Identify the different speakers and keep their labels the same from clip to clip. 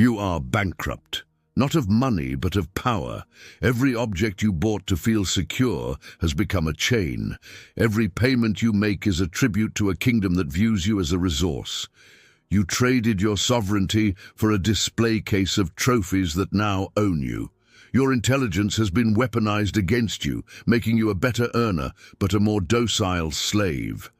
Speaker 1: You are bankrupt. Not of money, but of power. Every object you bought to feel secure has become a chain. Every payment you make is a tribute to a kingdom that views you as a resource. You traded your sovereignty for a display case of trophies that now own you. Your intelligence has been weaponized against you, making you a better earner, but a more docile slave.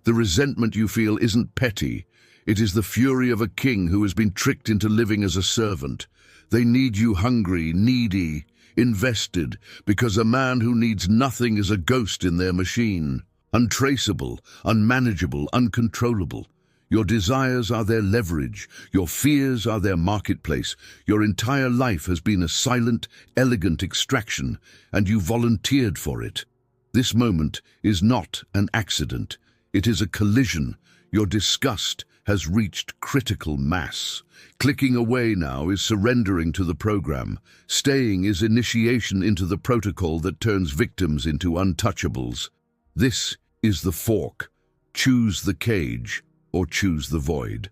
Speaker 1: The resentment you feel isn't petty. It is the fury of a king who has been tricked into living as a servant. They need you hungry, needy, invested, because a man who needs nothing is a ghost in their machine. Untraceable, unmanageable, uncontrollable. Your desires are their leverage. Your fears are their marketplace. Your entire life has been a silent, elegant extraction, and you volunteered for it. This moment is not an accident. It is a collision. Your disgust has reached critical mass. Clicking away now is surrendering to the program. Staying is initiation into the protocol that turns victims into untouchables. This is the fork. Choose the cage or choose the void.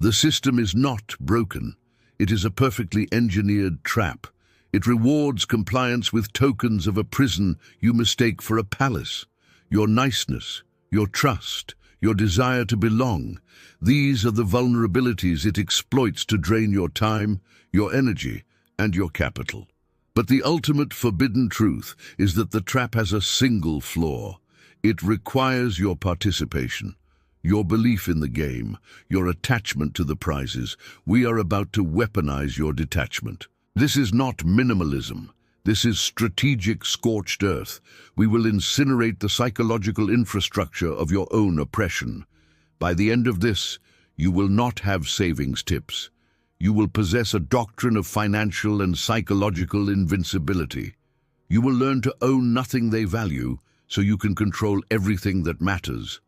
Speaker 1: The system is not broken. It is a perfectly engineered trap. It rewards compliance with tokens of a prison you mistake for a palace. Your niceness, your trust, your desire to belong. These are the vulnerabilities it exploits to drain your time, your energy, and your capital. But the ultimate forbidden truth is that the trap has a single flaw. It requires your participation, your belief in the game, your attachment to the prizes. We are about to weaponize your detachment. This is not minimalism. This is strategic scorched earth. We will incinerate the psychological infrastructure of your own oppression. By the end of this, you will not have savings tips. You will possess a doctrine of financial and psychological invincibility. You will learn to own nothing they value, so you can control everything that matters.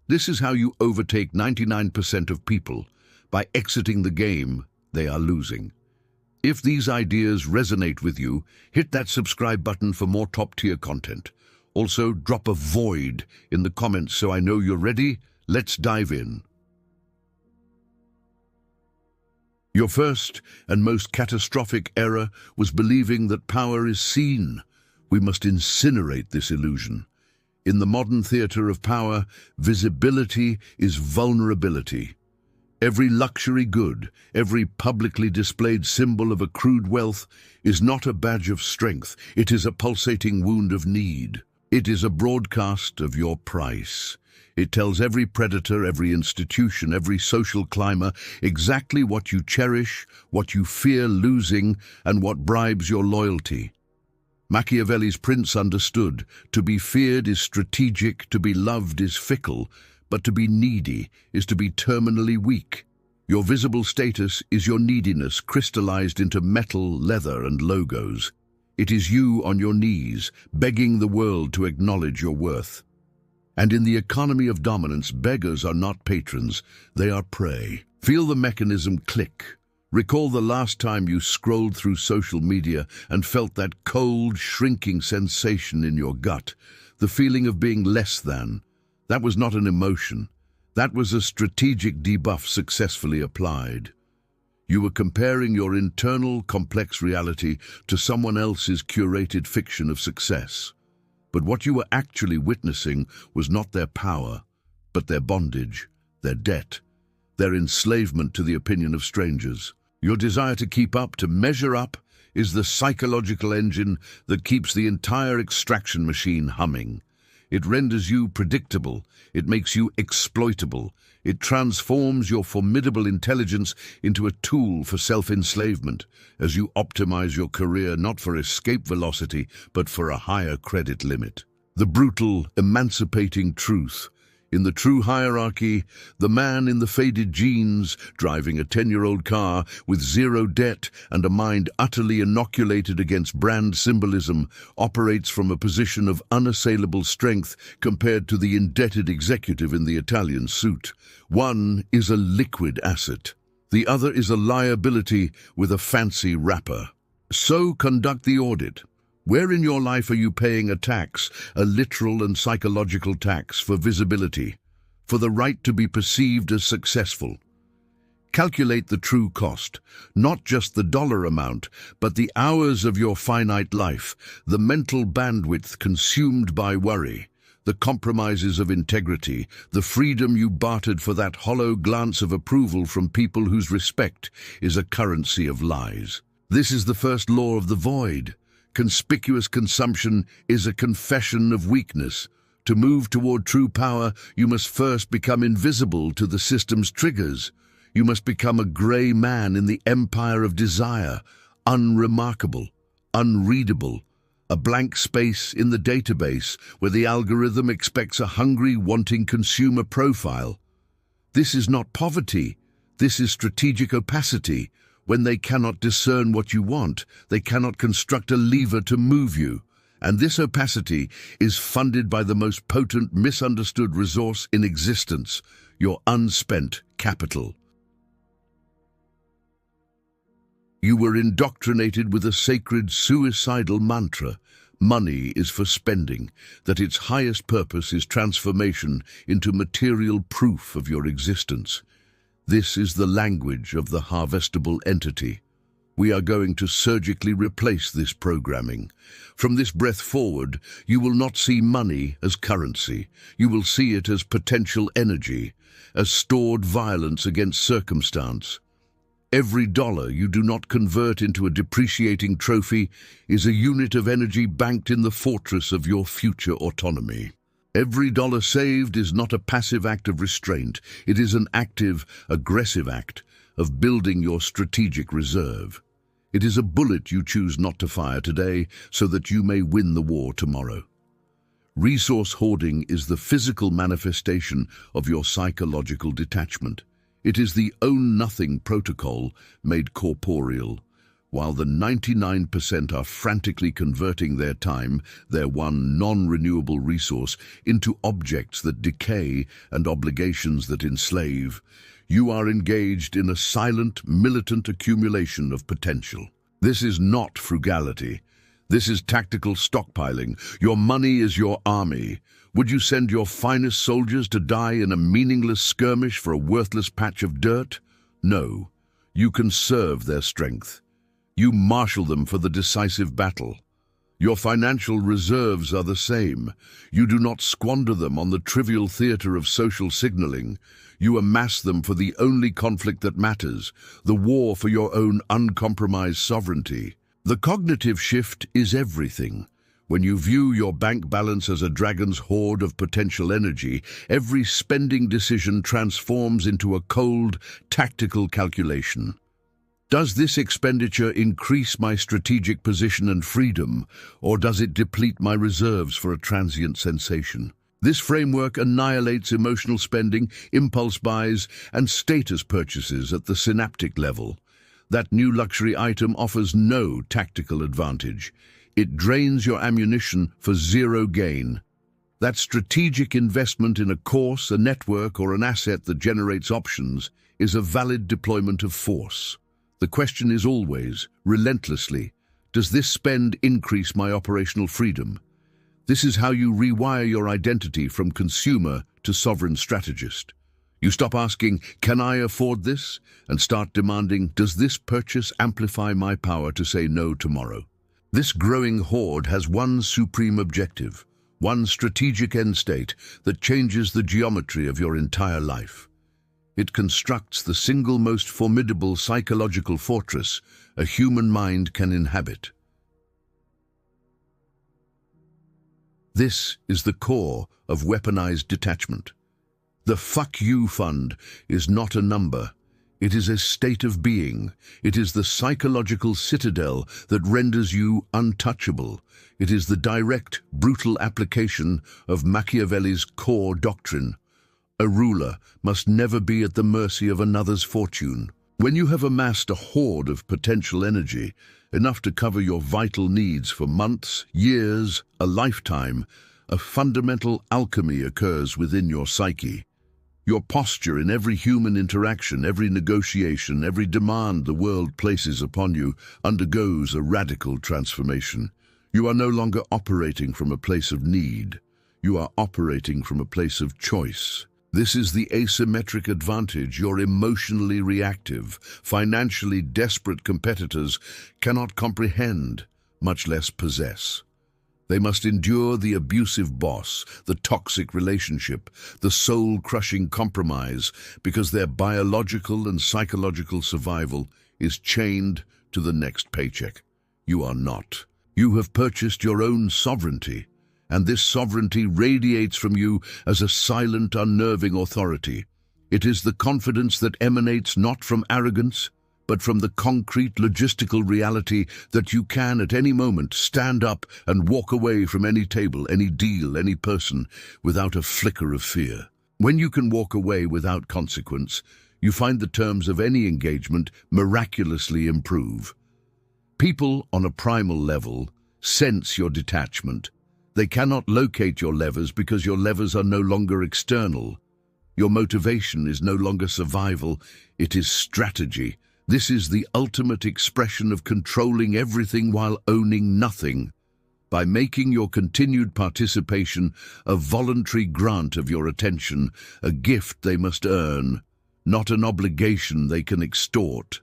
Speaker 1: This is how you overtake 99% of people. By exiting the game, they are losing. If these ideas resonate with you, hit that subscribe button for more top-tier content. Also, drop a void in the comments so I know you're ready. Let's dive in. Your first and most catastrophic error was believing that power is seen. We must incinerate this illusion. In the modern theater of power, visibility is vulnerability. Every luxury good, every publicly displayed symbol of accrued wealth is not a badge of strength. It is a pulsating wound of need. It is a broadcast of your price. It tells every predator, every institution, every social climber exactly what you cherish, what you fear losing, and what bribes your loyalty. Machiavelli's prince understood, to be feared is strategic, to be loved is fickle, but to be needy is to be terminally weak. Your visible status is your neediness crystallized into metal, leather, and logos. It is you on your knees, begging the world to acknowledge your worth. And in the economy of dominance, beggars are not patrons, they are prey. Feel the mechanism click. Recall the last time you scrolled through social media and felt that cold, shrinking sensation in your gut, the feeling of being less than. That was not an emotion. That was a strategic debuff successfully applied. You were comparing your internal, complex reality to someone else's curated fiction of success. But what you were actually witnessing was not their power, but their bondage, their debt, their enslavement to the opinion of strangers. Your desire to keep up, to measure up, is the psychological engine that keeps the entire extraction machine humming. It renders you predictable. It makes you exploitable. It transforms your formidable intelligence into a tool for self-enslavement as you optimize your career not for escape velocity, but for a higher credit limit. The brutal, emancipating truth. In the true hierarchy, the man in the faded jeans, driving a 10-year-old car with zero debt and a mind utterly inoculated against brand symbolism, operates from a position of unassailable strength compared to the indebted executive in the Italian suit. One is a liquid asset. The other is a liability with a fancy wrapper. So conduct the audit. Where in your life are you paying a tax, a literal and psychological tax for visibility, for the right to be perceived as successful? Calculate the true cost, not just the dollar amount, but the hours of your finite life, the mental bandwidth consumed by worry, the compromises of integrity, the freedom you bartered for that hollow glance of approval from people whose respect is a currency of lies. This is the first law of the void. Conspicuous consumption is a confession of weakness. To move toward true power, you must first become invisible to the system's triggers. You must become a grey man in the empire of desire, unremarkable, unreadable, a blank space in the database where the algorithm expects a hungry, wanting consumer profile. This is not poverty. This is strategic opacity. When they cannot discern what you want, they cannot construct a lever to move you. And this opacity is funded by the most potent, misunderstood resource in existence, your unspent capital. You were indoctrinated with a sacred, suicidal mantra: money is for spending, that its highest purpose is transformation into material proof of your existence. This is the language of the harvestable entity. We are going to surgically replace this programming. From this breath forward, you will not see money as currency. You will see it as potential energy, as stored violence against circumstance. Every dollar you do not convert into a depreciating trophy is a unit of energy banked in the fortress of your future autonomy. Every dollar saved is not a passive act of restraint. It is an active, aggressive act of building your strategic reserve. It is a bullet you choose not to fire today so that you may win the war tomorrow. Resource hoarding is the physical manifestation of your psychological detachment. It is the own nothing protocol made corporeal. While the 99% are frantically converting their time, their one non-renewable resource, into objects that decay and obligations that enslave, you are engaged in a silent, militant accumulation of potential. This is not frugality. This is tactical stockpiling. Your money is your army. Would you send your finest soldiers to die in a meaningless skirmish for a worthless patch of dirt? No. You conserve their strength. You marshal them for the decisive battle. Your financial reserves are the same. You do not squander them on the trivial theater of social signaling. You amass them for the only conflict that matters, the war for your own uncompromised sovereignty. The cognitive shift is everything. When you view your bank balance as a dragon's hoard of potential energy, every spending decision transforms into a cold, tactical calculation. Does this expenditure increase my strategic position and freedom, or does it deplete my reserves for a transient sensation? This framework annihilates emotional spending, impulse buys, and status purchases at the synaptic level. That new luxury item offers no tactical advantage. It drains your ammunition for zero gain. That strategic investment in a course, a network, or an asset that generates options is a valid deployment of force. The question is always, relentlessly, does this spend increase my operational freedom? This is how you rewire your identity from consumer to sovereign strategist. You stop asking, can I afford this? And start demanding, does this purchase amplify my power to say no tomorrow? This growing hoard has one supreme objective, one strategic end state that changes the geometry of your entire life. It constructs the single most formidable psychological fortress a human mind can inhabit. This is the core of weaponized detachment. The fuck you fund is not a number. It is a state of being. It is the psychological citadel that renders you untouchable. It is the direct, brutal application of Machiavelli's core doctrine. A ruler must never be at the mercy of another's fortune. When you have amassed a hoard of potential energy, enough to cover your vital needs for months, years, a lifetime, a fundamental alchemy occurs within your psyche. Your posture in every human interaction, every negotiation, every demand the world places upon you undergoes a radical transformation. You are no longer operating from a place of need. You are operating from a place of choice. This is the asymmetric advantage your emotionally reactive, financially desperate competitors cannot comprehend, much less possess. They must endure the abusive boss, the toxic relationship, the soul-crushing compromise, because their biological and psychological survival is chained to the next paycheck. You are not. You have purchased your own sovereignty, and this sovereignty radiates from you as a silent, unnerving authority. It is the confidence that emanates not from arrogance, but from the concrete logistical reality that you can at any moment stand up and walk away from any table, any deal, any person, without a flicker of fear. When you can walk away without consequence, you find the terms of any engagement miraculously improve. People on a primal level sense your detachment. They cannot locate your levers because your levers are no longer external. Your motivation is no longer survival, it is strategy. This is the ultimate expression of controlling everything while owning nothing. By making your continued participation a voluntary grant of your attention, a gift they must earn, not an obligation they can extort.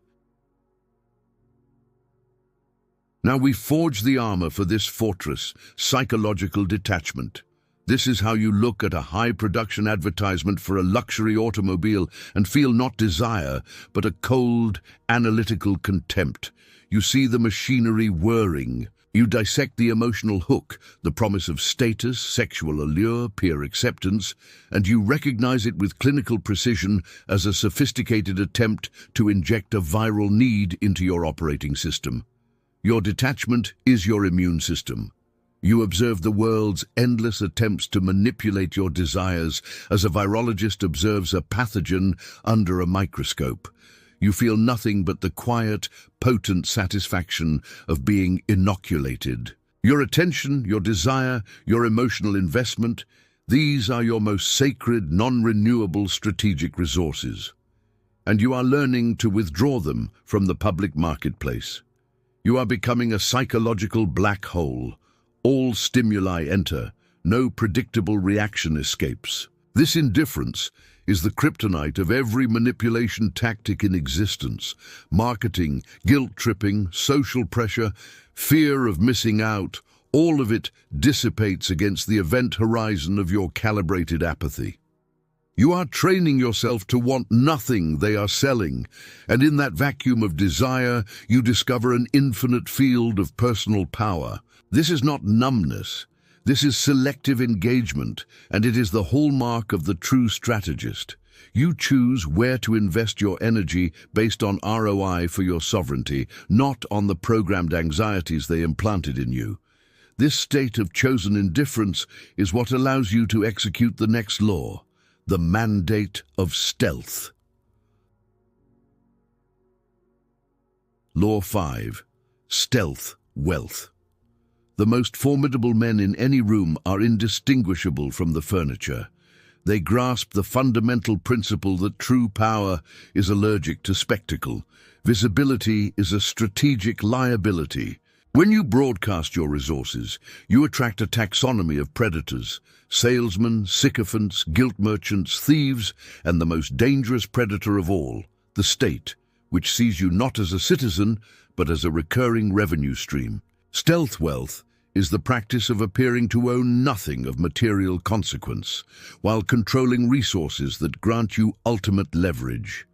Speaker 1: Now we forge the armor for this fortress, psychological detachment. This is how you look at a high-production advertisement for a luxury automobile and feel not desire, but a cold, analytical contempt. You see the machinery whirring. You dissect the emotional hook, the promise of status, sexual allure, peer acceptance, and you recognize it with clinical precision as a sophisticated attempt to inject a viral need into your operating system. Your detachment is your immune system. You observe the world's endless attempts to manipulate your desires as a virologist observes a pathogen under a microscope. You feel nothing but the quiet, potent satisfaction of being inoculated. Your attention, your desire, your emotional investment, these are your most sacred, non-renewable strategic resources. And you are learning to withdraw them from the public marketplace. You are becoming a psychological black hole. All stimuli enter, no predictable reaction escapes. This indifference is the kryptonite of every manipulation tactic in existence. Marketing, guilt-tripping, social pressure, fear of missing out, all of it dissipates against the event horizon of your calibrated apathy. You are training yourself to want nothing they are selling, and in that vacuum of desire, you discover an infinite field of personal power. This is not numbness. This is selective engagement, and it is the hallmark of the true strategist. You choose where to invest your energy based on ROI for your sovereignty, not on the programmed anxieties they implanted in you. This state of chosen indifference is what allows you to execute the next law, the mandate of stealth. Law 5. Stealth Wealth. The most formidable men in any room are indistinguishable from the furniture. They grasp the fundamental principle that true power is allergic to spectacle. Visibility is a strategic liability. When you broadcast your resources, you attract a taxonomy of predators, salesmen, sycophants, guilt merchants, thieves, and the most dangerous predator of all, the state, which sees you not as a citizen, but as a recurring revenue stream. Stealth wealth is the practice of appearing to own nothing of material consequence, while controlling resources that grant you ultimate leverage.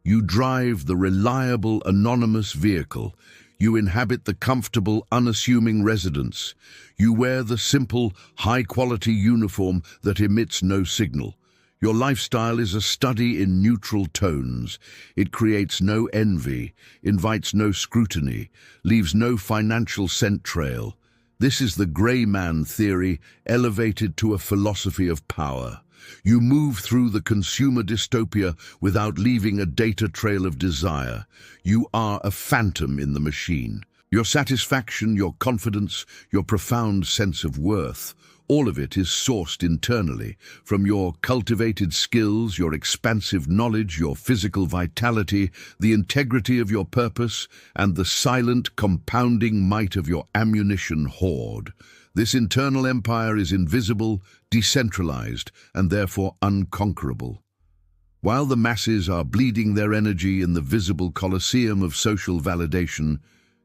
Speaker 1: You drive the reliable, anonymous vehicle. You inhabit the comfortable, unassuming residence. You wear the simple, high-quality uniform that emits no signal. Your lifestyle is a study in neutral tones. It creates no envy, invites no scrutiny, leaves no financial scent trail. This is the grey man theory elevated to a philosophy of power. You move through the consumer dystopia without leaving a data trail of desire. You are a phantom in the machine. Your satisfaction, your confidence, your profound sense of worth, All of it is sourced internally, from your cultivated skills, your expansive knowledge, your physical vitality, the integrity of your purpose, and the silent, compounding might of your ammunition hoard. This internal empire is invisible, decentralized, and therefore unconquerable. While the masses are bleeding their energy in the visible coliseum of social validation,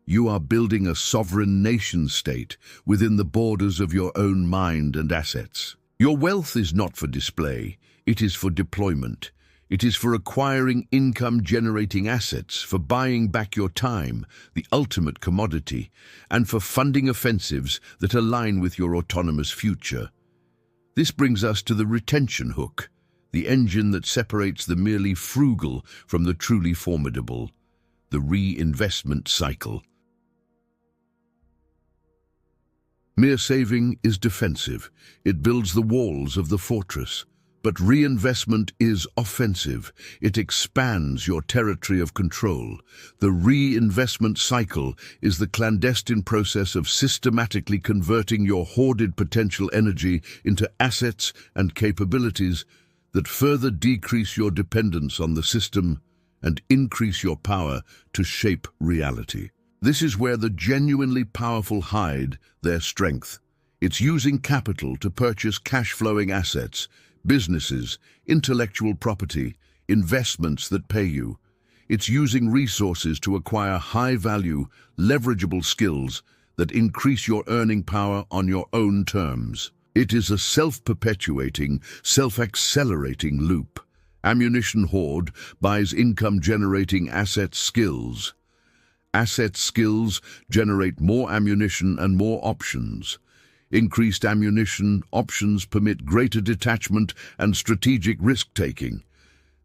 Speaker 1: you are building a sovereign nation-state within the borders of your own mind and assets. Your wealth is not for display, it is for deployment. It is for acquiring income-generating assets, for buying back your time, the ultimate commodity, and for funding offensives that align with your autonomous future. This brings us to the retention hook, the engine that separates the merely frugal from the truly formidable, the reinvestment cycle. Mere saving is defensive. It builds the walls of the fortress. But reinvestment is offensive. It expands your territory of control. The reinvestment cycle is the clandestine process of systematically converting your hoarded potential energy into assets and capabilities that further decrease your dependence on the system and increase your power to shape reality. This is where the genuinely powerful hide their strength. It's using capital to purchase cash-flowing assets, businesses, intellectual property, investments that pay you. It's using resources to acquire high-value, leverageable skills that increase your earning power on your own terms. It is a self-perpetuating, self-accelerating loop. Ammunition hoard buys income-generating asset skills. Asset skills generate more ammunition and more options. Increased ammunition options permit greater detachment and strategic risk-taking.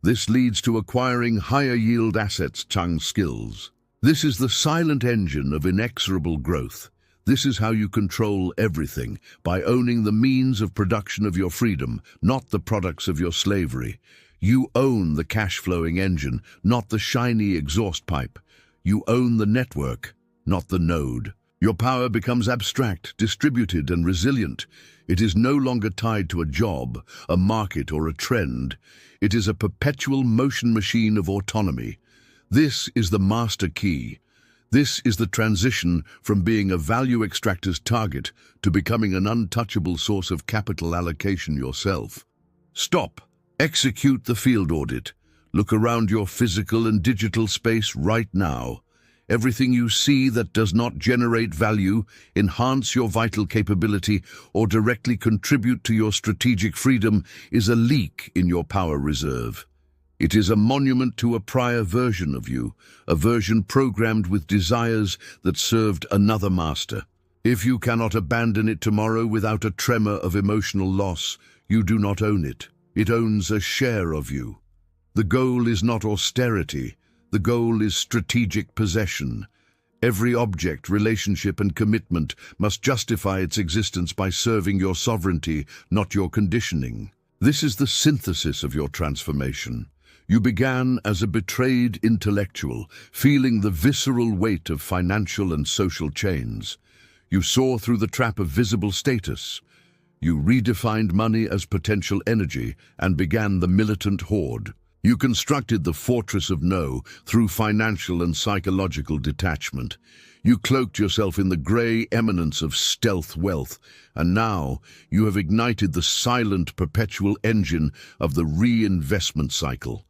Speaker 1: This leads to acquiring higher-yield assets, chung skills. This is the silent engine of inexorable growth. This is how you control everything, by owning the means of production of your freedom, not the products of your slavery. You own the cash-flowing engine, not the shiny exhaust pipe. You own the network, not the node. Your power becomes abstract, distributed, and resilient. It is no longer tied to a job, a market, or a trend. It is a perpetual motion machine of autonomy. This is the master key. This is the transition from being a value extractor's target to becoming an untouchable source of capital allocation yourself. Stop. Execute the field audit. Look around your physical and digital space right now. Everything you see that does not generate value, enhance your vital capability, or directly contribute to your strategic freedom is a leak in your power reserve. It is a monument to a prior version of you, a version programmed with desires that served another master. If you cannot abandon it tomorrow without a tremor of emotional loss, you do not own it. It owns a share of you. The goal is not austerity. The goal is strategic possession. Every object, relationship, and commitment must justify its existence by serving your sovereignty, not your conditioning. This is the synthesis of your transformation. You began as a betrayed intellectual, feeling the visceral weight of financial and social chains. You saw through the trap of visible status. You redefined money as potential energy and began the militant hoard. You constructed the fortress of no through financial and psychological detachment. You cloaked yourself in the grey eminence of stealth wealth, and now you have ignited the silent, perpetual engine of the reinvestment cycle.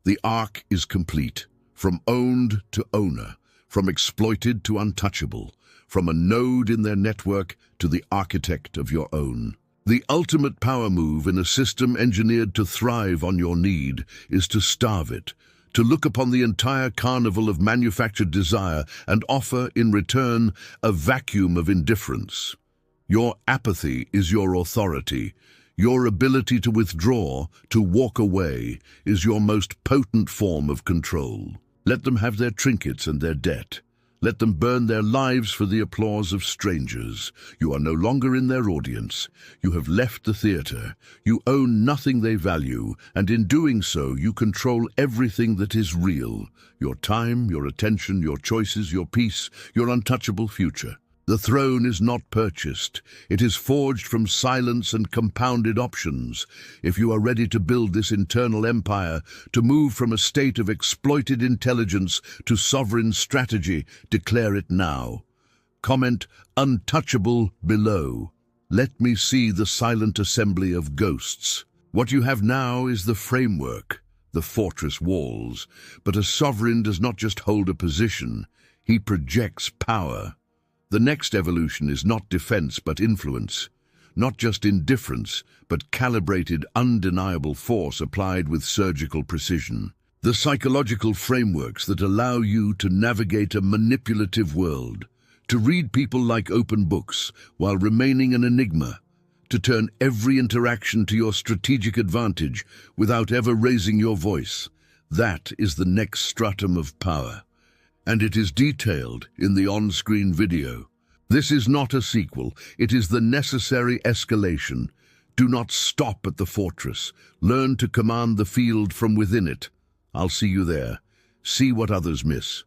Speaker 1: The arc is complete, from owned to owner, from exploited to untouchable, from a node in their network to the architect of your own. The ultimate power move in a system engineered to thrive on your need is to starve it, to look upon the entire carnival of manufactured desire and offer, in return, a vacuum of indifference. Your apathy is your authority. Your ability to withdraw, to walk away, is your most potent form of control. Let them have their trinkets and their debt. Let them burn their lives for the applause of strangers. You are no longer in their audience. You have left the theater. You own nothing they value, and in doing so, you control everything that is real. Your time, your attention, your choices, your peace, your untouchable future. The throne is not purchased. It is forged from silence and compounded options. If you are ready to build this internal empire, to move from a state of exploited intelligence to sovereign strategy, declare it now. Comment "untouchable" below. Let me see the silent assembly of ghosts. What you have now is the framework, the fortress walls. But a sovereign does not just hold a position, he projects power. The next evolution is not defense but influence. Not just indifference, but calibrated, undeniable force applied with surgical precision. The psychological frameworks that allow you to navigate a manipulative world, to read people like open books while remaining an enigma, to turn every interaction to your strategic advantage without ever raising your voice. That is the next stratum of power. And it is detailed in the on-screen video. This is not a sequel, it is the necessary escalation. Do not stop at the fortress. Learn to command the field from within it. I'll see you there. See what others miss.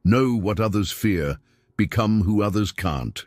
Speaker 1: Know what others fear. Become who others can't.